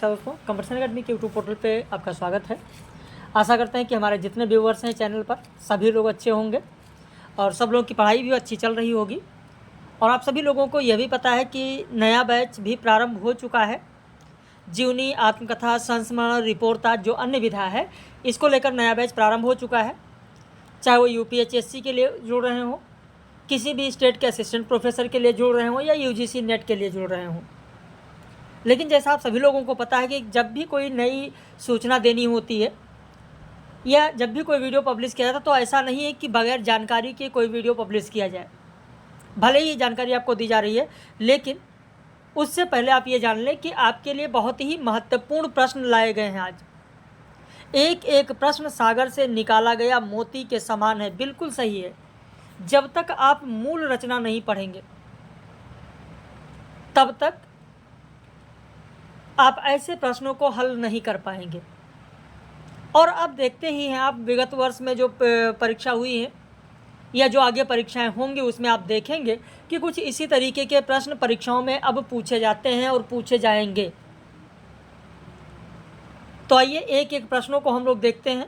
दोस्तों, competition academy के YouTube portal पे आपका स्वागत है। आशा करते हैं कि हमारे जितने व्यूवर्स हैं चैनल पर सभी लोग अच्छे होंगे और सब लोगों की पढ़ाई भी अच्छी चल रही होगी। और आप सभी लोगों को यह भी पता है कि नया बैच भी प्रारंभ हो चुका है। जीवनी, आत्मकथा, संस्मरण, रिपोर्ट, जो अन्य विधा है, इसको लेकर नया बैच प्रारंभ हो चुका है। चाहे वो UPSC के लिए जुड़ रहे हों, किसी भी स्टेट के असिस्टेंट प्रोफेसर के लिए जुड़ रहे हों या UGC नेट के लिए जुड़ रहे हों। लेकिन जैसा आप सभी लोगों को पता है कि जब भी कोई नई सूचना देनी होती है या जब भी कोई वीडियो पब्लिश किया जाता है तो ऐसा नहीं है कि बगैर जानकारी के कोई वीडियो पब्लिश किया जाए। भले ही जानकारी आपको दी जा रही है, लेकिन उससे पहले आप ये जान लें कि आपके लिए बहुत ही महत्वपूर्ण प्रश्न लाए गए हैं। आज एक एक प्रश्न सागर से निकाला गया मोती के समान है। बिल्कुल सही है। जब तक आप मूल रचना नहीं पढ़ेंगे तब तक आप ऐसे प्रश्नों को हल नहीं कर पाएंगे। और आप देखते ही हैं, आप विगत वर्ष में जो परीक्षा हुई है या जो आगे परीक्षाएं होंगी उसमें आप देखेंगे कि कुछ इसी तरीके के प्रश्न परीक्षाओं में अब पूछे जाते हैं और पूछे जाएंगे। तो आइए एक एक प्रश्नों को हम लोग देखते हैं,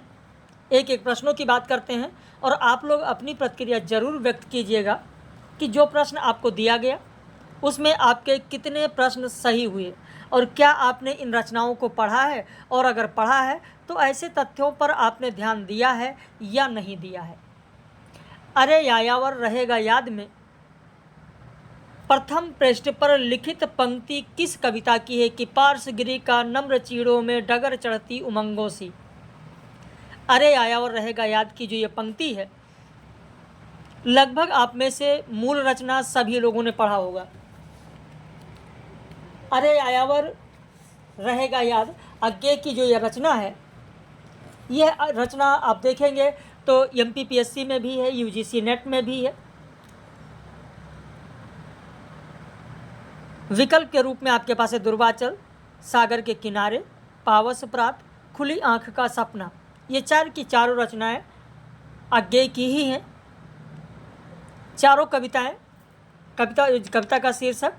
एक एक प्रश्नों की बात करते हैं और आप लोग अपनी प्रतिक्रिया ज़रूर व्यक्त कीजिएगा कि जो प्रश्न आपको दिया गया उसमें आपके कितने प्रश्न सही हुए और क्या आपने इन रचनाओं को पढ़ा है, और अगर पढ़ा है तो ऐसे तथ्यों पर आपने ध्यान दिया है या नहीं दिया है। अरे यायावर रहेगा याद में प्रथम पृष्ठ पर लिखित पंक्ति किस कविता की है कि पार्श्वगिरी का नम्र चीड़ों में डगर चढ़ती उमंगों सी। अरे यायावर रहेगा याद की जो ये पंक्ति है, लगभग आप में से मूल रचना सभी लोगों ने पढ़ा होगा। अरे यायावर रहेगा याद आगे की जो यह रचना है, यह रचना आप देखेंगे तो MPPSC में भी है, UGC नेट में भी है। विकल्प के रूप में आपके पास है दुर्वाचल, सागर के किनारे, पावस प्रात, खुली आंख का सपना। ये चार की चारों रचनाएं आगे की ही हैं। चारों कविताएं, कविता का शीर्षक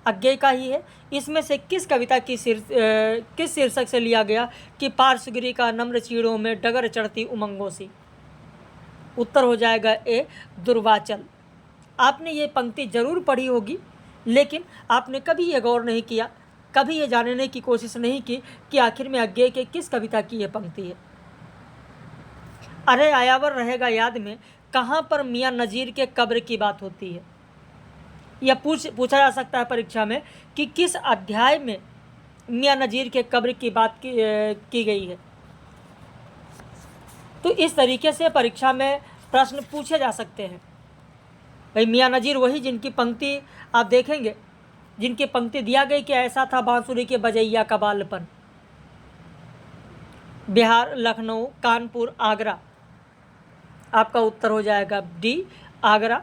अज्ञेय का ही है। इसमें से किस कविता की किस शीर्षक से लिया गया कि पार्श्वगिरी का नम्र चीड़ों में डगर चढ़ती उमंगों सी। उत्तर हो जाएगा ए, दुर्वाचल। आपने ये पंक्ति जरूर पढ़ी होगी, लेकिन आपने कभी ये गौर नहीं किया, कभी ये जानने की कोशिश नहीं की कि आखिर में अज्ञेय के किस कविता की ये पंक्ति है। अरे यायावर रहेगा याद में कहाँ पर मियाँ नज़ीर के कब्र की बात होती है। यह पूछा जा सकता है परीक्षा में कि किस अध्याय में मियाँ नज़ीर के कब्र की बात की गई है। तो इस तरीके से परीक्षा में प्रश्न पूछे जा सकते हैं। भाई मियाँ नज़ीर वही जिनकी पंक्ति आप देखेंगे, जिनकी पंक्ति दिया गई कि ऐसा था बांसुरी के बजैया का बालपन। बिहार, लखनऊ, कानपुर, आगरा। आपका उत्तर हो जाएगा डी, आगरा।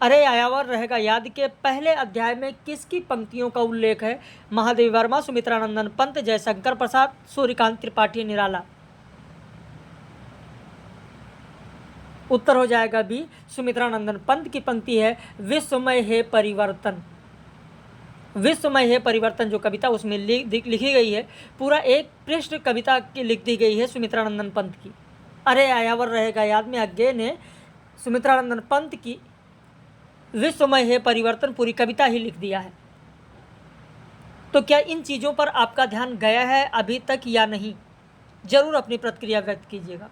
अरे यायावर रहेगा याद के पहले अध्याय में किसकी पंक्तियों का उल्लेख है? महादेवी वर्मा, सुमित्रानंदन पंत, जयशंकर प्रसाद, सूर्यकांत त्रिपाठी निराला। उत्तर हो जाएगा बी, सुमित्रानंदन पंत की पंक्ति है विश्वमय है परिवर्तन। विश्वमय है परिवर्तन जो कविता उसमें लिखी गई है, पूरा एक पृष्ठ कविता की लिख दी गई है सुमित्रानंदन पंत की। अरे यायावर रहेगा याद में अज्ञेय ने सुमित्रानंदन पंत की विश्वमय है परिवर्तन पूरी कविता ही लिख दिया है। तो क्या इन चीज़ों पर आपका ध्यान गया है अभी तक या नहीं? जरूर अपनी प्रतिक्रिया व्यक्त कीजिएगा।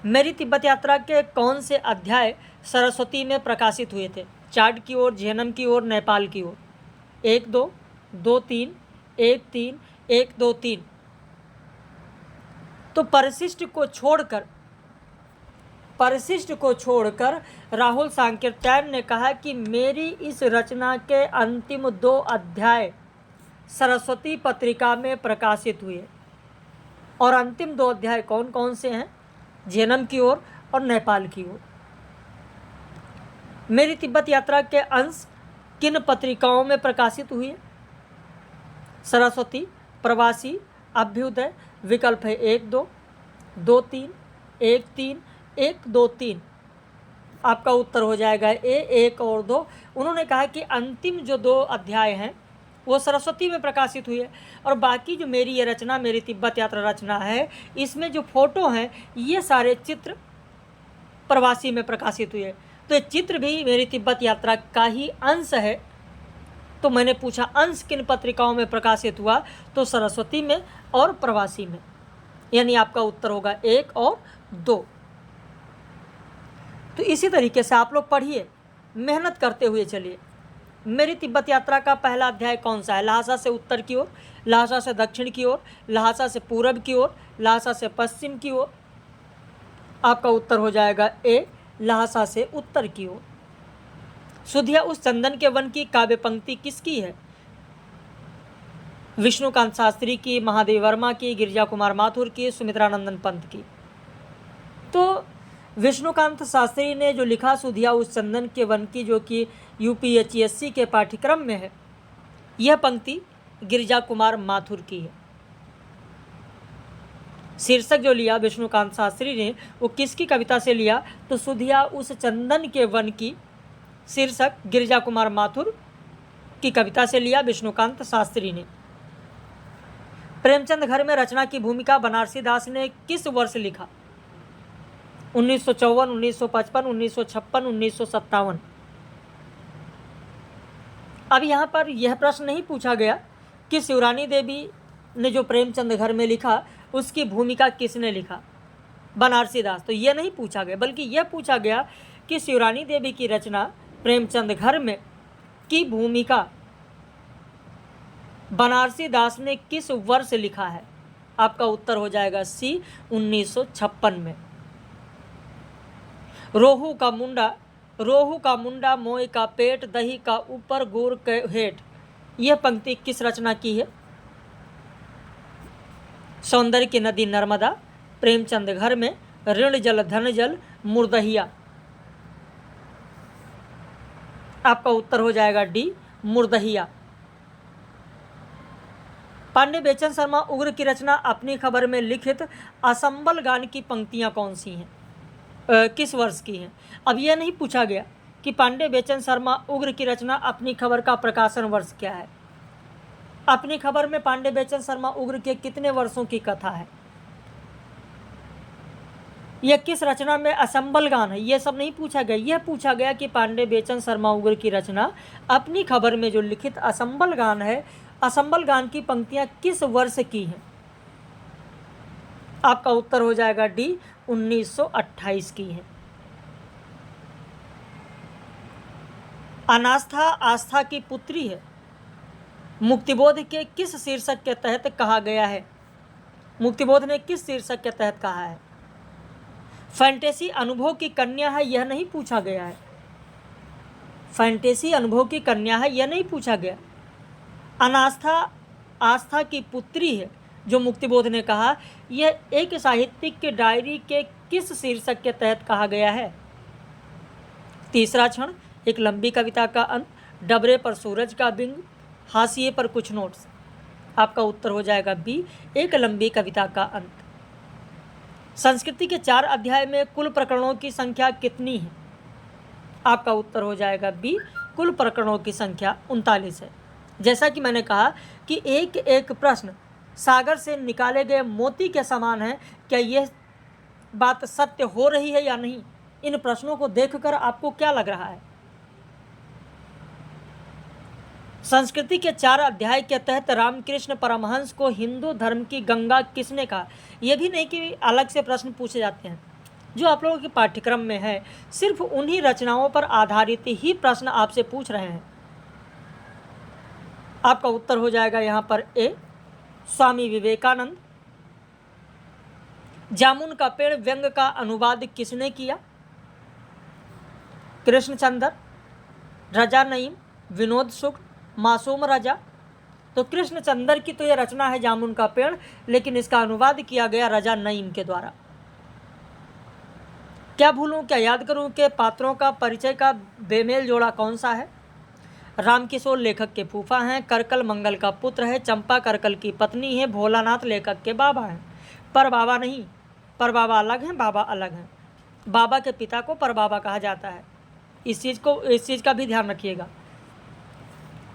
मेरी तिब्बत यात्रा के कौन से अध्याय सरस्वती में प्रकाशित हुए थे? चाड की ओर, झेनम की ओर, नेपाल की ओर। 1 2 2 3 1 3 1 2 3। तो परिशिष्ट को छोड़कर राहुल सांकृत्यायन ने कहा कि मेरी इस रचना के अंतिम 2 अध्याय सरस्वती पत्रिका में प्रकाशित हुए। और अंतिम 2 अध्याय कौन कौन से हैं? झेनम की ओर और नेपाल की ओर। मेरी तिब्बत यात्रा के अंश किन पत्रिकाओं में प्रकाशित हुए? सरस्वती, प्रवासी, अभ्युदय। विकल्प है 1 2 2 3 1 3 1 2 3। आपका उत्तर हो जाएगा ए, 1 और 2। उन्होंने कहा कि अंतिम जो 2 अध्याय हैं वो सरस्वती में प्रकाशित हुई है। और बाकी जो मेरी ये रचना, मेरी तिब्बत यात्रा रचना है, इसमें जो फोटो हैं ये सारे चित्र प्रवासी में प्रकाशित हुए। तो ये चित्र भी मेरी तिब्बत यात्रा का ही अंश है। तो मैंने पूछा अंश किन पत्रिकाओं में प्रकाशित हुआ, तो सरस्वती में और प्रवासी में, यानी आपका उत्तर होगा 1 और 2। तो इसी तरीके से आप लोग पढ़िए, मेहनत करते हुए चलिए। मेरी तिब्बत यात्रा का पहला अध्याय कौन सा है? लहासा से उत्तर की ओर, लहासा से दक्षिण की ओर, लहासा से पूरब की ओर, लहासा से पश्चिम की ओर। आपका उत्तर हो जाएगा ए, लहासा से उत्तर की ओर। सुधिया उस चंदन के वन की काव्य पंक्ति किसकी है? विष्णुकांत शास्त्री की, महादेव वर्मा की, गिरिजा कुमार माथुर की, सुमित्रानंदन पंत की। तो विष्णुकांत शास्त्री ने जो लिखा सुधिया उस चंदन के वन की, जो कि यूपीएचएससी के पाठ्यक्रम में है, यह पंक्ति गिरिजा कुमार माथुर की है। शीर्षक जो लिया विष्णुकांत शास्त्री ने वो किसकी कविता से लिया? तो सुधिया उस चंदन के वन की शीर्षक गिरिजा कुमार माथुर की कविता से लिया विष्णुकांत शास्त्री ने। प्रेमचंद घर में रचना की भूमिका बनारसी दास ने किस वर्ष लिखा? 1954, 1955, 1956, 1957। अब यहाँ पर यह प्रश्न नहीं पूछा गया कि शिवरानी देवी ने जो प्रेमचंद घर में लिखा उसकी भूमिका किसने लिखा, बनारसी दास, तो यह नहीं पूछा गया, बल्कि यह पूछा गया कि शिवरानी देवी की रचना प्रेमचंद घर में की भूमिका बनारसी दास ने किस वर्ष लिखा है? आपका उत्तर हो जाएगा सी, 1956 में। रोहू का मुंडा मोय का पेट, दही का ऊपर गुड़ के हेठ, यह पंक्ति किस रचना की है? सौंदर्य की नदी नर्मदा, प्रेमचंद घर में, ऋण जल धन जल, मुर्दहिया। आपका उत्तर हो जाएगा डी, मुर्दहिया। पांडे बेचन शर्मा उग्र की रचना अपनी खबर में लिखित असंबल गान की पंक्तियां कौन सी हैं, किस वर्ष की हैं? अब यह नहीं पूछा गया कि पांडे बेचन शर्मा उग्र की रचना अपनी खबर का प्रकाशन वर्ष क्या है। अपनी खबर में पांडे बेचन शर्मा उग्र के कितने वर्षों की कथा है, यह किस रचना में असंबल गान है, यह सब नहीं पूछा गया। यह पूछा गया कि पांडे बेचन शर्मा उग्र की रचना अपनी खबर में जो लिखित असंबल गान है, असंबल गान की पंक्तियां किस वर्ष की हैं? आपका उत्तर हो जाएगा डी, 1928 की है। अनास्था आस्था की पुत्री है, मुक्तिबोध के किस शीर्षक के तहत कहा गया है? मुक्तिबोध ने किस शीर्षक के तहत कहा है? फैंटेसी अनुभव की कन्या है, यह नहीं पूछा गया है। फैंटेसी अनुभव की कन्या है, यह नहीं पूछा गया। अनास्था आस्था की पुत्री है जो मुक्तिबोध ने कहा, यह एक साहित्यिक के डायरी के किस शीर्षक के तहत कहा गया है? तीसरा क्षण, एक लंबी कविता का अंत, डबरे पर सूरज का बिंब, हाशिए पर कुछ नोट्स। आपका उत्तर हो जाएगा बी, एक लंबी कविता का अंत। संस्कृति के 4 अध्याय में कुल प्रकरणों की संख्या कितनी है? आपका उत्तर हो जाएगा बी, कुल प्रकरणों की संख्या 39 है। जैसा कि मैंने कहा कि एक एक प्रश्न सागर से निकाले गए मोती के समान है। क्या यह बात सत्य हो रही है या नहीं? इन प्रश्नों को देखकर आपको क्या लग रहा है? संस्कृति के 4 अध्याय के तहत रामकृष्ण परमहंस को हिंदू धर्म की गंगा किसने कहा? यह भी नहीं कि अलग से प्रश्न पूछे जाते हैं, जो आप लोगों के पाठ्यक्रम में है, सिर्फ उन्हीं रचनाओं पर आधारित ही प्रश्न आपसे पूछ रहे हैं। आपका उत्तर हो जाएगा यहाँ पर ए, स्वामी विवेकानंद। जामुन का पेड़ व्यंग का अनुवाद किसने किया? कृष्णचंद्र, रजा नईम, विनोद शुक्ल, मासूम रजा। तो कृष्णचंद्र की तो यह रचना है जामुन का पेड़, लेकिन इसका अनुवाद किया गया रजा नईम के द्वारा। क्या भूलूं क्या याद करूं के पात्रों का परिचय का बेमेल जोड़ा कौन सा है? रामकिशोर लेखक के फूफा हैं, करकल मंगल का पुत्र है, चंपा करकल की पत्नी है, भोलानाथ लेखक के बाबा हैं। पर बाबा नहीं, पर बाबा अलग हैं, बाबा अलग हैं। बाबा के पिता को पर बाबा कहा जाता है। इस चीज़ का भी ध्यान रखिएगा।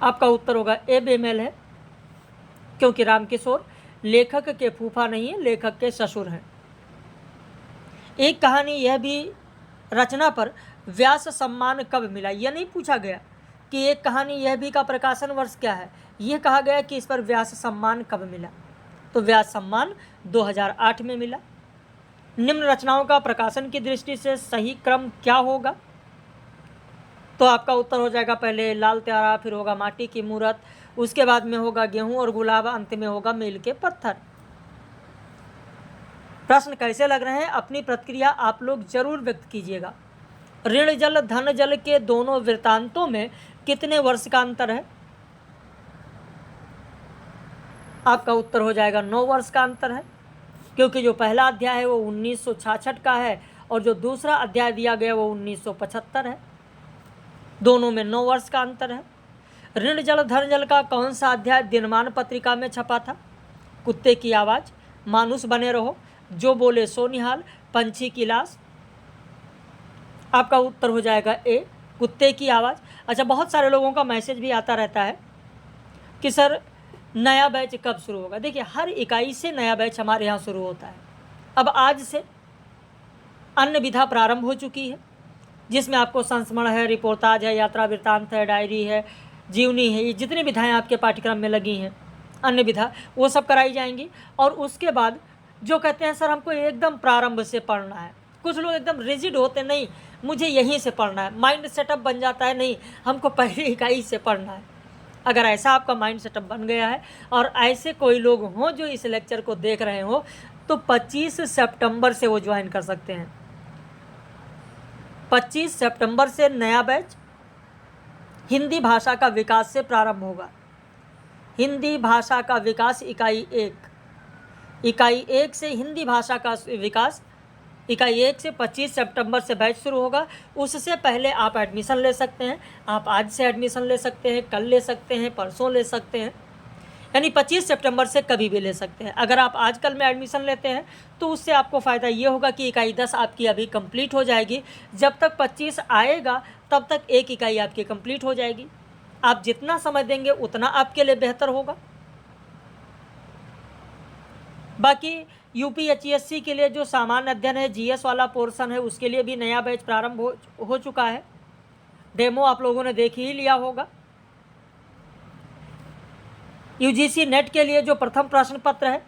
आपका उत्तर होगा ए बेमेल है, क्योंकि रामकिशोर लेखक के फूफा नहीं है, लेखक के ससुर हैं। एक कहानी यह भी रचना पर व्यास सम्मान कब मिला, यह नहीं पूछा गया कि एक कहानी यह भी का प्रकाशन वर्ष क्या है, यह कहा गया कि इस पर व्यास सम्मान कब मिला। तो व्यास सम्मान 2008 में मिला। निम्न रचनाओं का प्रकाशन की दृष्टि से सही क्रम क्या होगा, तो आपका उत्तर हो जाएगा पहले लाल त्यारा, फिर होगा माटी की मूरत, उसके बाद में होगा गेहूं और गुलाब, अंत में होगा मील के पत्थर। प्रश्न कैसे लग रहे हैं, अपनी प्रतिक्रिया आप लोग जरूर व्यक्त कीजिएगा। ऋण जल धन जल के दोनों वृत्तांतों में कितने वर्ष का अंतर है, आपका उत्तर हो जाएगा 9 वर्ष का अंतर है, क्योंकि जो पहला अध्याय है वो 1966 का है और जो दूसरा अध्याय दिया गया वो 1975 है। दोनों में 9 वर्ष का अंतर है। ऋण जल धन जल का कौन सा अध्याय दिनमान पत्रिका में छपा था, कुत्ते की आवाज़, मानुष बने रहो, जो बोले सो निहाल, पंछी की लाश। आपका उत्तर हो जाएगा ए, कुत्ते की आवाज़। अच्छा, बहुत सारे लोगों का मैसेज भी आता रहता है कि सर नया बैच कब शुरू होगा। देखिए, हर इकाई से नया बैच हमारे यहाँ शुरू होता है। अब आज से अन्य विधा प्रारंभ हो चुकी है, जिसमें आपको संस्मरण है, रिपोर्टाज है, यात्रा वृत्तांत है, डायरी है, जीवनी है, ये जितनी विधाएं आपके पाठ्यक्रम में लगी हैं अन्य विधा, वो सब कराई जाएंगी। और उसके बाद जो कहते हैं सर हमको एकदम प्रारंभ से पढ़ना है, कुछ लोग एकदम रिजिड होते, नहीं मुझे यहीं से पढ़ना है, माइंड सेटअप बन जाता है, नहीं हमको पहली इकाई से पढ़ना है। अगर ऐसा आपका माइंड सेटअप बन गया है और ऐसे कोई लोग हों जो इस लेक्चर को देख रहे हो, तो 25 सितंबर से वो ज्वाइन कर सकते हैं। 25 सितंबर से नया बैच हिंदी भाषा का विकास से प्रारंभ होगा। हिंदी भाषा का विकास इकाई 1 से हिंदी भाषा का विकास इकाई 1 से 25 सितंबर से बैच शुरू होगा। उससे पहले आप एडमिशन ले सकते हैं, आप आज से एडमिशन ले सकते हैं, कल ले सकते हैं, परसों ले सकते हैं, यानी 25 सितंबर से कभी भी ले सकते हैं। अगर आप आज कल में एडमिशन लेते हैं तो उससे आपको फ़ायदा ये होगा कि इकाई 10 आपकी अभी कंप्लीट हो जाएगी। जब तक 25 आएगा तब तक एक इकाई आपकी कंप्लीट हो जाएगी। आप जितना समय देंगे उतना आपके लिए बेहतर होगा। बाकी यूपीएचसीएससी के लिए जो सामान्य अध्ययन है, जीएस वाला पोर्शन है, उसके लिए भी नया बैच प्रारंभ हो चुका है। डेमो आप लोगों ने देख ही लिया होगा। यूजीसी नेट के लिए जो प्रथम प्रश्न पत्र है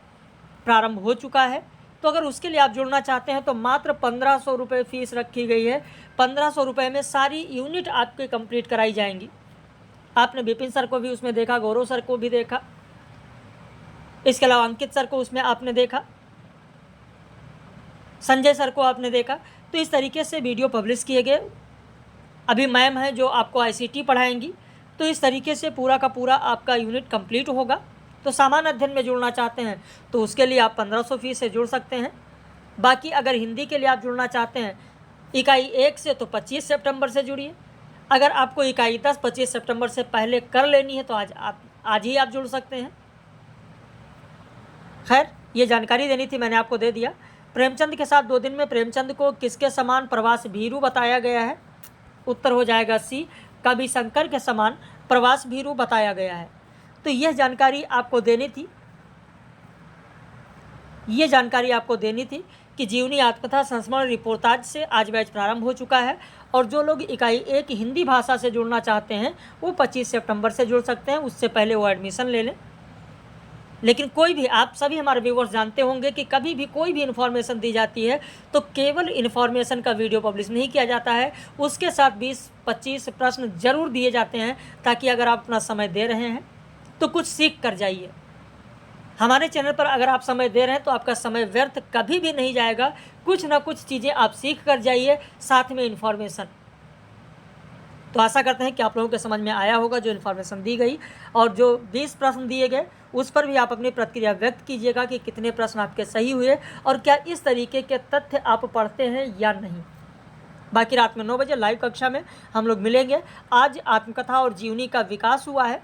प्रारंभ हो चुका है। तो अगर उसके लिए आप जुड़ना चाहते हैं तो मात्र 1500 रुपये फीस रखी गई है। 1500 रुपये में सारी यूनिट आपके कंप्लीट कराई जाएंगी। आपने विपिन सर को भी उसमें देखा, गौरव सर को भी देखा, इसके अलावा अंकित सर को उसमें आपने देखा, संजय सर को आपने देखा। तो इस तरीके से वीडियो पब्लिश किए गए। अभी मैम है जो आपको आईसीटी पढ़ाएंगी, तो इस तरीके से पूरा का पूरा आपका यूनिट कंप्लीट होगा। तो सामान्य अध्ययन में जुड़ना चाहते हैं तो उसके लिए आप 1500 फीस से जुड़ सकते हैं। बाकी अगर हिंदी के लिए आप जुड़ना चाहते हैं इकाई 1 से, तो 25 सितंबर से जुड़िए। अगर आपको इकाई 10 25 सितंबर से पहले कर लेनी है तो आज ही आप जुड़ सकते हैं। खैर, ये जानकारी देनी थी, मैंने आपको दे दिया। प्रेमचंद के साथ 2 दिन में प्रेमचंद को किसके समान प्रवास भीरू बताया गया है, उत्तर हो जाएगा सी, कवि शंकर के समान प्रवास भीरू बताया गया है। तो यह जानकारी आपको देनी थी कि जीवनी आत्मकथा संस्मरण रिपोर्टाज से आज बैच प्रारंभ हो चुका है। और जो लोग इकाई 1 हिंदी भाषा से जुड़ना चाहते हैं वो 25 सितंबर से जुड़ सकते हैं, उससे पहले वो एडमिशन ले लें। लेकिन कोई भी, आप सभी हमारे व्यूवर्स जानते होंगे कि कभी भी कोई भी इन्फॉर्मेशन दी जाती है तो केवल इन्फॉर्मेशन का वीडियो पब्लिश नहीं किया जाता है, उसके साथ 20-25 प्रश्न जरूर दिए जाते हैं, ताकि अगर आप अपना समय दे रहे हैं तो कुछ सीख कर जाइए। हमारे चैनल पर अगर आप समय दे रहे हैं तो आपका समय व्यर्थ कभी भी नहीं जाएगा, कुछ ना कुछ चीज़ें आप सीख कर जाइए, साथ में इन्फॉर्मेशन। तो आशा करते हैं कि आप लोगों के समझ में आया होगा जो इन्फॉर्मेशन दी गई। और जो 20 प्रश्न दिए गए उस पर भी आप अपनी प्रतिक्रिया व्यक्त कीजिएगा कि कितने प्रश्न आपके सही हुए और क्या इस तरीके के तथ्य आप पढ़ते हैं या नहीं। बाकी रात में 9 बजे लाइव कक्षा में हम लोग मिलेंगे। आज आत्मकथा और जीवनी का विकास हुआ है,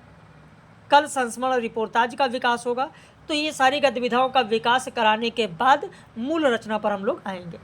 कल संस्मरण रिपोर्टाज का विकास होगा। तो ये सारी गतिविधियों का विकास कराने के बाद मूल रचना पर हम लोग आएंगे।